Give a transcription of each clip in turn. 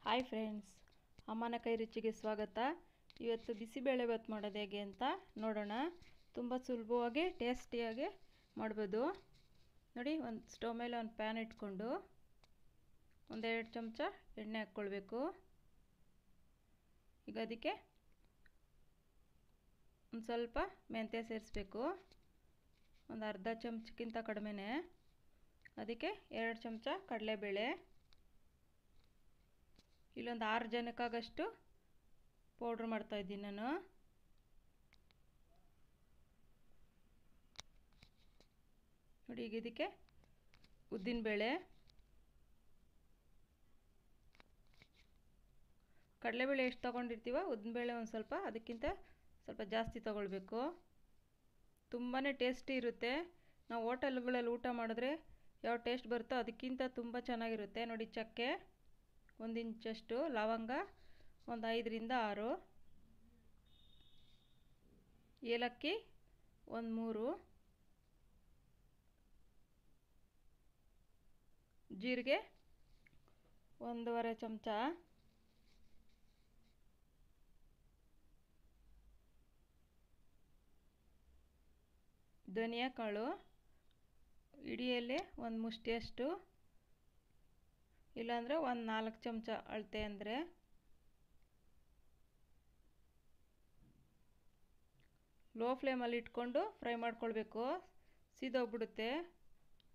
Hi friends, ಅಮ್ಮನ ಕೈ ರುಚಿಗೆ ಸ್ವಾಗತ. ಇವತ್ತು ಬಿಸಿಬೇಳೆಭಾತ್ ಮಾಡೋದು ಹೇಗೆ ಅಂತ ನೋಡೋಣ. ತುಂಬ ಸುಲಭವಾಗಿ ಟೇಸ್ಟಿಯಾಗಿ ಮಾಡ್ಬೋದು. ನೋಡಿ, ಒಂದು ಸ್ಟವ್ ಮೇಲೆ ಒಂದು ಪ್ಯಾನ್ ಇಟ್ಕೊಂಡು ಒಂದೆರಡು ಚಮಚ ಎಣ್ಣೆ ಹಾಕ್ಕೊಳ್ಬೇಕು. ಈಗ ಅದಕ್ಕೆ ಒಂದು ಸ್ವಲ್ಪ ಮೆಂತ್ಯ ಸೇರಿಸ್ಬೇಕು, ಒಂದು ಅರ್ಧ ಚಮಚಕ್ಕಿಂತ ಕಡಿಮೆನೇ. ಅದಕ್ಕೆ 2 ಚಮಚ ಕಡಲೆಬೇಳೆ, ಇಲ್ಲೊಂದು 6 ಜನಕ್ಕಾಗಷ್ಟು ಪೌಡ್ರ್ ಮಾಡ್ತಾಯಿದ್ದೀನಿ ನಾನು. ನೋಡಿ, ಈಗ ಇದಕ್ಕೆ ಉದ್ದಿನಬೇಳೆ, ಕಡಲೆಬೇಳೆ ಎಷ್ಟು ತೊಗೊಂಡಿರ್ತೀವೋ ಉದ್ದಿನಬೇಳೆ ಒಂದು ಸ್ವಲ್ಪ ಅದಕ್ಕಿಂತ ಸ್ವಲ್ಪ ಜಾಸ್ತಿ ತೊಗೊಳ್ಬೇಕು. ತುಂಬಾ ಟೇಸ್ಟಿ ಇರುತ್ತೆ. ನಾವು ಹೋಟೆಲ್ಗಳಲ್ಲಿ ಊಟ ಮಾಡಿದ್ರೆ ಯಾವ ಟೇಸ್ಟ್ ಬರುತ್ತೋ ಅದಕ್ಕಿಂತ ತುಂಬ ಚೆನ್ನಾಗಿರುತ್ತೆ. ನೋಡಿ, ಚಕ್ಕೆ 1 ಇಂಚಷ್ಟು, ಲವಂಗ ಒಂದು 5ರಿಂದ 6, ಏಲಕ್ಕಿ ಒಂದು 3, ಜೀರಿಗೆ 1.5 ಚಮಚ, ಧನಿಯಾ ಕಾಳು ಇಡಿಯಲ್ಲಿ ಒಂದು ಮುಷ್ಟಿಯಷ್ಟು, ಇಲ್ಲಾಂದರೆ ಒಂದು 4 ಚಮಚ ಅಳತೆ. ಅಂದರೆ ಲೋ ಫ್ಲೇಮಲ್ಲಿ ಇಟ್ಕೊಂಡು ಫ್ರೈ ಮಾಡ್ಕೊಳ್ಬೇಕು, ಸೀದೋಗ್ಬಿಡುತ್ತೆ.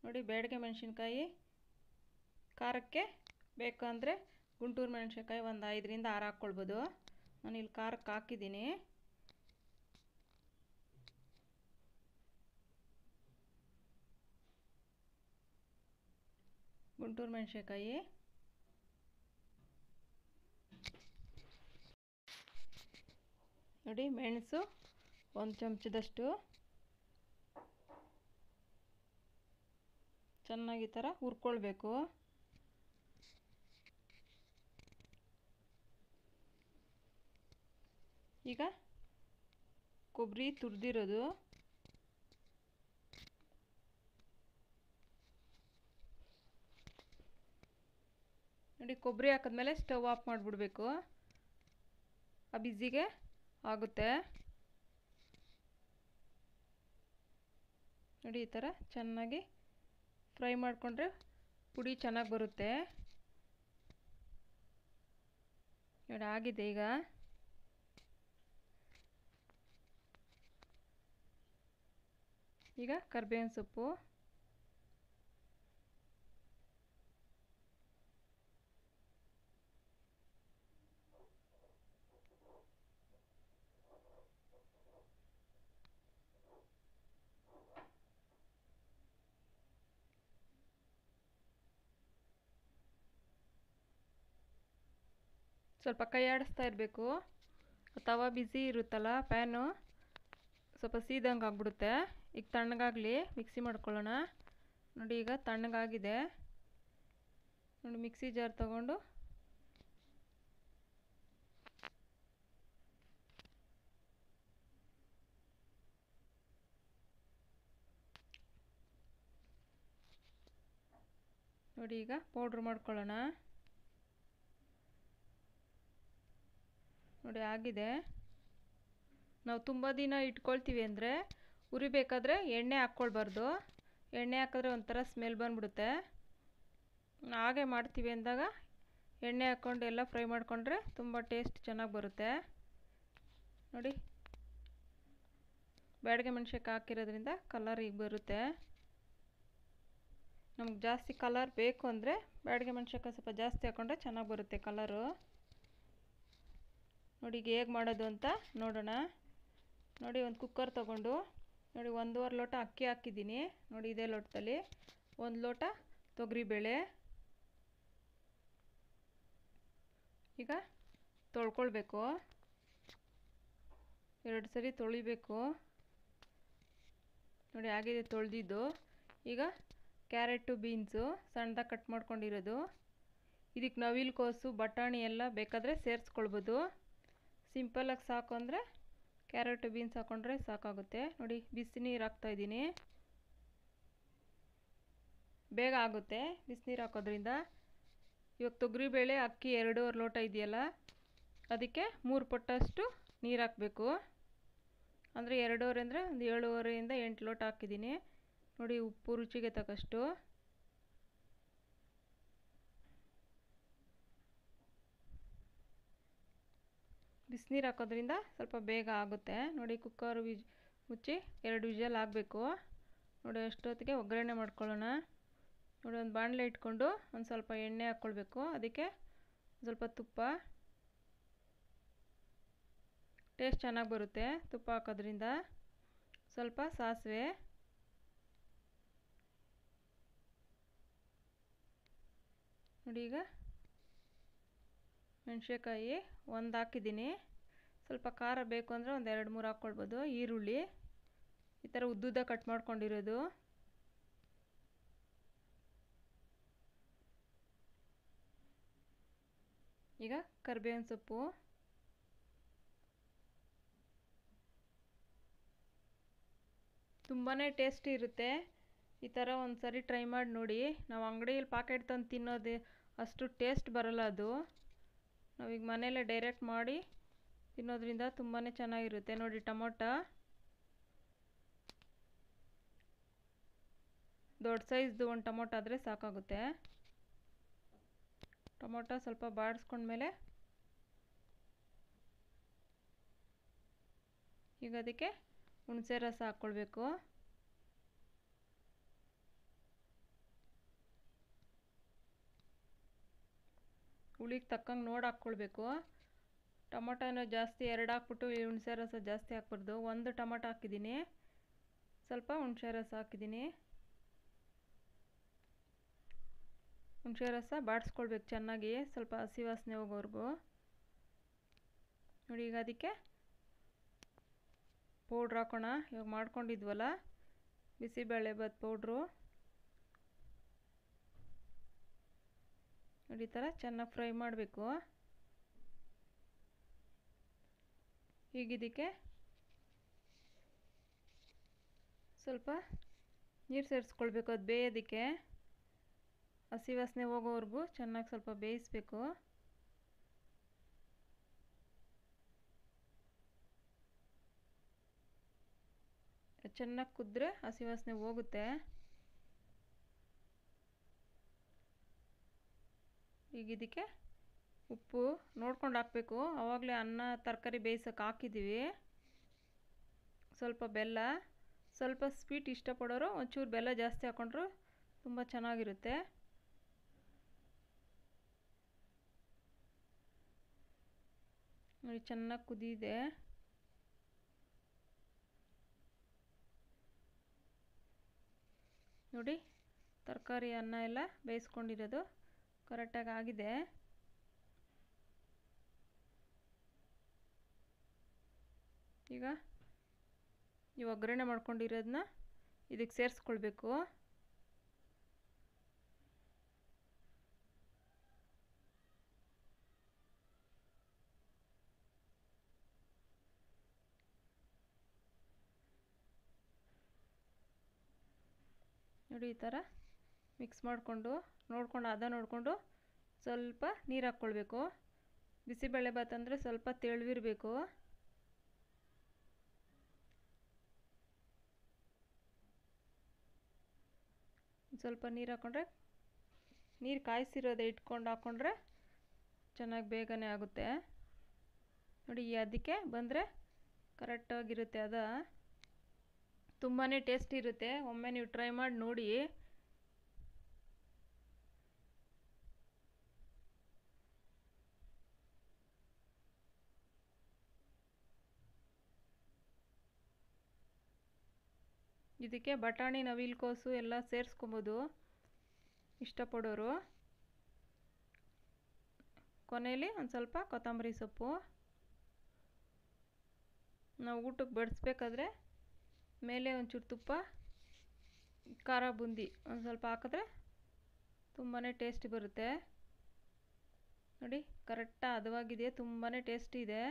ನೋಡಿ, ಬ್ಯಾಡಗೆ ಮೆಣಸಿನ್ಕಾಯಿ ಖಾರಕ್ಕೆ ಬೇಕಂದರೆ ಗುಂಟೂರು ಮೆಣಸಿನ್ಕಾಯಿ ಒಂದು 5ರಿಂದ 6 ಹಾಕ್ಕೊಳ್ಬೋದು. ನಾನಿಲ್ಲಿ ಖಾರಕ್ಕೆ ಹಾಕಿದ್ದೀನಿ. ಗುಂಟೂರು ಮೆಣಸಿನ್ಕಾಯಿ, ನೋಡಿ, ಮೆಣಸು 1 ಚಮಚದಷ್ಟು. ಚೆನ್ನಾಗಿ ಈ ಥರ ಹುರ್ಕೊಳ್ಬೇಕು. ಈಗ ಕೊಬ್ಬರಿ ತುರಿದಿರೋದು, ನೋಡಿ, ಕೊಬ್ಬರಿ ಹಾಕಿದ್ಮೇಲೆ ಸ್ಟವ್ ಆಫ್ ಮಾಡಿಬಿಡ್ಬೇಕು, ಆ ಬಿಸಿಗೆ ಆಗುತ್ತೆ. ನೋಡಿ, ಈ ಥರ ಚೆನ್ನಾಗಿ ಫ್ರೈ ಮಾಡಿಕೊಂಡ್ರೆ ಪುಡಿ ಚೆನ್ನಾಗಿ ಬರುತ್ತೆ. ನೋಡಿ, ಆಗಿದೆ. ಈಗ ಕರಿಬೇವಿನ ಸೊಪ್ಪು, ಸ್ವಲ್ಪ ಕೈ ಆಡಿಸ್ತಾ ಇರಬೇಕು. ತವ ಬಿಸಿ ಇರುತ್ತಲ್ಲ, ಪ್ಯಾನು ಸ್ವಲ್ಪ ಸೀದಂಗೆ ಆಗ್ಬಿಡುತ್ತೆ. ಈಗ ತಣ್ಣಗಾಗಲಿ, ಮಿಕ್ಸಿ ಮಾಡ್ಕೊಳ್ಳೋಣ. ನೋಡಿ, ಈಗ ತಣ್ಣಗಾಗಿದೆ. ನೋಡಿ, ಮಿಕ್ಸಿ ಜಾರ್ ತಗೊಂಡು ನೋಡಿ, ಈಗ ಪೌಡ್ರ್ ಮಾಡ್ಕೊಳ್ಳೋಣ. ನೋಡಿ, ಆಗಿದೆ. ನಾವು ತುಂಬ ದಿನ ಇಟ್ಕೊಳ್ತೀವಿ ಅಂದರೆ ಉರಿಬೇಕಾದ್ರೆ ಎಣ್ಣೆ ಹಾಕ್ಕೊಳ್ಬಾರ್ದು. ಎಣ್ಣೆ ಹಾಕಿದ್ರೆ ಒಂಥರ ಸ್ಮೆಲ್ ಬಂದ್ಬಿಡುತ್ತೆ. ಹಾಗೆ ಮಾಡ್ತೀವಿ ಅಂದಾಗ ಎಣ್ಣೆ ಹಾಕ್ಕೊಂಡು ಎಲ್ಲ ಫ್ರೈ ಮಾಡಿಕೊಂಡ್ರೆ ತುಂಬ ಟೇಸ್ಟ್ ಚೆನ್ನಾಗಿ ಬರುತ್ತೆ. ನೋಡಿ, ಬ್ಯಾಡಗೆ ಮೆಣಸಿನ್ಕಾಯಿ ಹಾಕಿರೋದ್ರಿಂದ ಕಲರ್ ಈಗ ಬರುತ್ತೆ. ನಮ್ಗೆ ಜಾಸ್ತಿ ಕಲರ್ ಬೇಕು ಅಂದರೆ ಬ್ಯಾಡಗೆ ಮೆಣಸಿನ್ಕಾಯಿ ಸ್ವಲ್ಪ ಜಾಸ್ತಿ ಹಾಕ್ಕೊಂಡ್ರೆ ಚೆನ್ನಾಗಿ ಬರುತ್ತೆ ಕಲರು. ನೋಡಿ, ಈಗ ಹೇಗೆ ಮಾಡೋದು ಅಂತ ನೋಡೋಣ. ನೋಡಿ, ಒಂದು ಕುಕ್ಕರ್ ತೊಗೊಂಡು, ನೋಡಿ, 1.5 ಲೋಟ ಅಕ್ಕಿ ಹಾಕಿದ್ದೀನಿ. ನೋಡಿ, ಇದೇ ಲೋಟದಲ್ಲಿ 1 ಲೋಟ ತೊಗರಿಬೇಳೆ. ಈಗ ತೊಳ್ಕೊಳ್ಬೇಕು, 2 ಸರಿ ತೊಳಿಬೇಕು. ನೋಡಿ, ಆಗಿದೆ ತೊಳೆದಿದ್ದು. ಈಗ ಕ್ಯಾರೆಟು, ಬೀನ್ಸು ಸಣ್ಣದಾಗಿ ಕಟ್ ಮಾಡ್ಕೊಂಡಿರೋದು. ಇದಕ್ಕೆ ನವಿಲು ಕೋಸು, ಬಟಾಣಿ ಎಲ್ಲ ಬೇಕಾದರೆ ಸೇರಿಸ್ಕೊಳ್ಬೋದು. ಸಿಂಪಲಾಗಿ ಸಾಕು ಅಂದರೆ ಕ್ಯಾರೆಟು, ಬೀನ್ಸ್ ಹಾಕ್ಕೊಂಡ್ರೆ ಸಾಕಾಗುತ್ತೆ. ನೋಡಿ, ಬಿಸಿ ನೀರು ಹಾಕ್ತಾಯಿದ್ದೀನಿ, ಬೇಗ ಆಗುತ್ತೆ ಬಿಸಿನೀರು ಹಾಕೋದ್ರಿಂದ. ಇವಾಗ ತೊಗರಿಬೇಳೆ ಅಕ್ಕಿ 2.5 ಲೋಟ ಇದೆಯಲ್ಲ, ಅದಕ್ಕೆ 3 ಪಟ್ಟಷ್ಟು ನೀರು ಹಾಕಬೇಕು. ಅಂದರೆ 2.5 ಅಂದರೆ ಒಂದು 7.5ರಿಂದ 8 ಲೋಟ ಹಾಕಿದ್ದೀನಿ. ನೋಡಿ, ಉಪ್ಪು ರುಚಿಗೆ ತಕ್ಕಷ್ಟು. ಬಿಸಿನೀರು ಹಾಕೋದ್ರಿಂದ ಸ್ವಲ್ಪ ಬೇಗ ಆಗುತ್ತೆ. ನೋಡಿ, ಕುಕ್ಕರ್ ಮುಚ್ಚಿ 2 ವಿಷಲ್ ಆಗಬೇಕು. ನೋಡಿ, ಅಷ್ಟೊತ್ತಿಗೆ ಒಗ್ಗರಣೆ ಮಾಡ್ಕೊಳ್ಳೋಣ. ನೋಡಿ, ಒಂದು ಬಾಣಲೆ ಇಟ್ಕೊಂಡು ಒಂದು ಸ್ವಲ್ಪ ಎಣ್ಣೆ ಹಾಕ್ಕೊಳ್ಬೇಕು. ಅದಕ್ಕೆ ಸ್ವಲ್ಪ ತುಪ್ಪ, ಟೇಸ್ಟ್ ಚೆನ್ನಾಗಿ ಬರುತ್ತೆ ತುಪ್ಪ ಹಾಕೋದ್ರಿಂದ. ಸ್ವಲ್ಪ ಸಾಸಿವೆ, ನೋಡಿ ಈಗ ಮೆಣಸಿನ್ಕಾಯಿ ಒಂದು ಹಾಕಿದ್ದೀನಿ. ಸ್ವಲ್ಪ ಖಾರ ಬೇಕು ಅಂದರೆ ಒಂದು 2-3 ಹಾಕ್ಕೊಳ್ಬೋದು. ಈರುಳ್ಳಿ ಈ ಥರ ಉದ್ದುದ್ದ ಕಟ್ ಮಾಡ್ಕೊಂಡಿರೋದು, ಈಗ ಕರಿಬೇವಿನ ಸೊಪ್ಪು, ತುಂಬಾ ಟೇಸ್ಟಿ ಇರುತ್ತೆ. ಈ ಥರ ಒಂದು ಸರಿ ಟ್ರೈ ಮಾಡಿ ನೋಡಿ. ನಾವು ಅಂಗಡಿಯಲ್ಲಿ ಪಾಕೆಟ್ ತಂದು ತಿನ್ನೋದು ಅಷ್ಟು ಟೇಸ್ಟ್ ಬರೋಲ್ಲ. ಅದು ನಾವೀಗ ಮನೆಯಲ್ಲೇ ಡೈರೆಕ್ಟ್ ಮಾಡಿ ತಿನ್ನೋದ್ರಿಂದ ತುಂಬಾ ಚೆನ್ನಾಗಿರುತ್ತೆ. ನೋಡಿ, ಟೊಮೊಟೊ ದೊಡ್ಡ ಸೈಜ್ದು ಒಂದು ಟೊಮೊಟೊ ಆದರೆ ಸಾಕಾಗುತ್ತೆ. ಟೊಮೊಟೊ ಸ್ವಲ್ಪ ಬಾಡಿಸ್ಕೊಂಡ್ಮೇಲೆ ಈಗ ಅದಕ್ಕೆ ಹುಣಸೆ ರಸ ಹಾಕ್ಕೊಳ್ಬೇಕು. ಹುಳಿಗೆ ತಕ್ಕಂಗೆ ನೋಡಿ ಹಾಕ್ಕೊಳ್ಬೇಕು. ಟೊಮೊಟೊನ ಜಾಸ್ತಿ 2 ಹಾಕ್ಬಿಟ್ಟು ಹುಣಸೆ ರಸ ಜಾಸ್ತಿ ಹಾಕ್ಬಾರ್ದು. 1 ಟೊಮೊಟೊ ಹಾಕಿದ್ದೀನಿ, ಸ್ವಲ್ಪ ಹುಣಸೆ ರಸ ಹಾಕಿದ್ದೀನಿ. ಹುಣಸೆ ರಸ ಬಾಡಿಸ್ಕೊಳ್ಬೇಕು ಚೆನ್ನಾಗಿ, ಸ್ವಲ್ಪ ಹಸಿ ವಾಸನೆ ಹೋಗೋವರೆಗೂ. ನೋಡಿ, ಈಗ ಅದಕ್ಕೆ ಪೌಡ್ರ್ ಹಾಕೋಣ. ಇವಾಗ ಮಾಡ್ಕೊಂಡಿದ್ವಲ್ಲ ಬಿಸಿಬೇಳೆಬಾತ್ ಪೌಡ್ರು, ನೋಡಿ ಈ ಥರ ಚೆನ್ನಾಗಿ ಫ್ರೈ ಮಾಡಬೇಕು. ಈಗ ಇದಕ್ಕೆ ಸ್ವಲ್ಪ ನೀರು ಸೇರಿಸ್ಕೊಳ್ಬೇಕು. ಅದು ಬೇಯೋದಕ್ಕೆ ಹಸಿ ವಾಸನೆ ಹೋಗೋವರೆಗೂ ಚೆನ್ನಾಗಿ ಸ್ವಲ್ಪ ಬೇಯಿಸಬೇಕು. ಚೆನ್ನಾಗಿ ಕುದ್ರೆ ಹಸಿ ವಾಸನೆ ಹೋಗುತ್ತೆ. ಈಗ ಇದಕ್ಕೆ ಉಪ್ಪು ನೋಡ್ಕೊಂಡು ಹಾಕಬೇಕು. ಆವಾಗಲೇ ಅನ್ನ ತರಕಾರಿ ಬೇಯಿಸೋಕೆ ಹಾಕಿದ್ದೀವಿ. ಸ್ವಲ್ಪ ಬೆಲ್ಲ, ಸ್ವಲ್ಪ ಸ್ವೀಟ್ ಇಷ್ಟಪಡೋರು ಒಂಚೂರು ಬೆಲ್ಲ ಜಾಸ್ತಿ ಹಾಕ್ಕೊಂಡ್ರು ತುಂಬ ಚೆನ್ನಾಗಿರುತ್ತೆ. ನೋಡಿ, ಚೆನ್ನಾಗಿ ಕುದಿದೆ. ನೋಡಿ, ತರಕಾರಿ ಅನ್ನ ಎಲ್ಲ ಬೇಯಿಸ್ಕೊಂಡಿರೋದು ಕರೆಕ್ಟಾಗಿ ಆಗಿದೆ. ಈಗ ಈ ಒಗ್ಗರಣೆ ಮಾಡ್ಕೊಂಡಿರೋದನ್ನ ಇದಕ್ಕೆ ಸೇರಿಸ್ಕೊಳ್ಬೇಕು. ನೋಡಿ, ಈ ಥರ ಮಿಕ್ಸ್ ಮಾಡಿಕೊಂಡು ನೋಡಿಕೊಂಡು ಸ್ವಲ್ಪ ನೀರು ಹಾಕ್ಕೊಳ್ಬೇಕು. ಬಿಸಿಬೇಳೆಬಾತ್ ಅಂದರೆ ಸ್ವಲ್ಪ ತೆಳುವಿರಬೇಕು. ಸ್ವಲ್ಪ ನೀರು ಹಾಕ್ಕೊಂಡ್ರೆ, ನೀರು ಕಾಯಿಸಿರೋದೇ ಇಟ್ಕೊಂಡು ಹಾಕ್ಕೊಂಡ್ರೆ ಚೆನ್ನಾಗಿ ಬೇಗನೆ ಆಗುತ್ತೆ. ನೋಡಿ, ಅದಕ್ಕೆ ಬಂದರೆ ಕರೆಕ್ಟಾಗಿರುತ್ತೆ. ಅದು ತುಂಬಾ ಟೇಸ್ಟಿ ಇರುತ್ತೆ. ಒಮ್ಮೆ ನೀವು ಟ್ರೈ ಮಾಡಿ ನೋಡಿ. ಇದಕ್ಕೆ ಬಟಾಣಿ, ನವಿಲುಕೋಸು ಎಲ್ಲ ಸೇರಿಸ್ಕೊಬೋದು ಇಷ್ಟಪಡೋರು. ಕೊನೆಯಲ್ಲಿ ಒಂದು ಸ್ವಲ್ಪ ಕೊತ್ತಂಬರಿ ಸೊಪ್ಪು. ನಾವು ಊಟಕ್ಕೆ ಬಡಿಸ್ಬೇಕಾದ್ರೆ ಮೇಲೆ ಒಂಚೂರು ತುಪ್ಪ, ಖಾರ ಬುಂದಿ ಒಂದು ಸ್ವಲ್ಪ ಹಾಕಿದ್ರೆ ತುಂಬಾ ಟೇಸ್ಟಿ ಬರುತ್ತೆ. ನೋಡಿ, ಕರೆಕ್ಟಾಗಿ ಹದವಾಗಿದೆ, ತುಂಬಾ ಟೇಸ್ಟಿ ಇದೆ.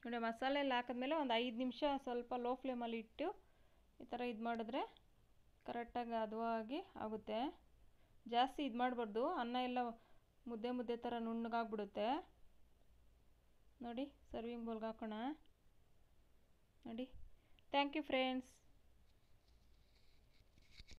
ನೋಡಿ ಮಸಾಲೆ ಎಲ್ಲ ಹಾಕಿದ್ಮೇಲೆ ಒಂದು 5 ನಿಮಿಷ ಸ್ವಲ್ಪ ಲೋ ಫ್ಲೇಮಲ್ಲಿ ಇಟ್ಟು ಈ ಥರ ಇದು ಮಾಡಿದ್ರೆ ಕರೆಕ್ಟಾಗಿ ಹದವಾಗಿ ಆಗುತ್ತೆ. ಜಾಸ್ತಿ ಇದು ಮಾಡಬಾರ್ದು, ಅನ್ನ ಎಲ್ಲ ಮುದ್ದೆ ಮುದ್ದೆ ಥರ ನುಣ್ಣಗಾಗ್ಬಿಡುತ್ತೆ. ನೋಡಿ ಸರ್ವಿಂಗ್ ಬೌಲ್ಗೆ ಹಾಕೋಣ. ನೋಡಿ. Thank you friends.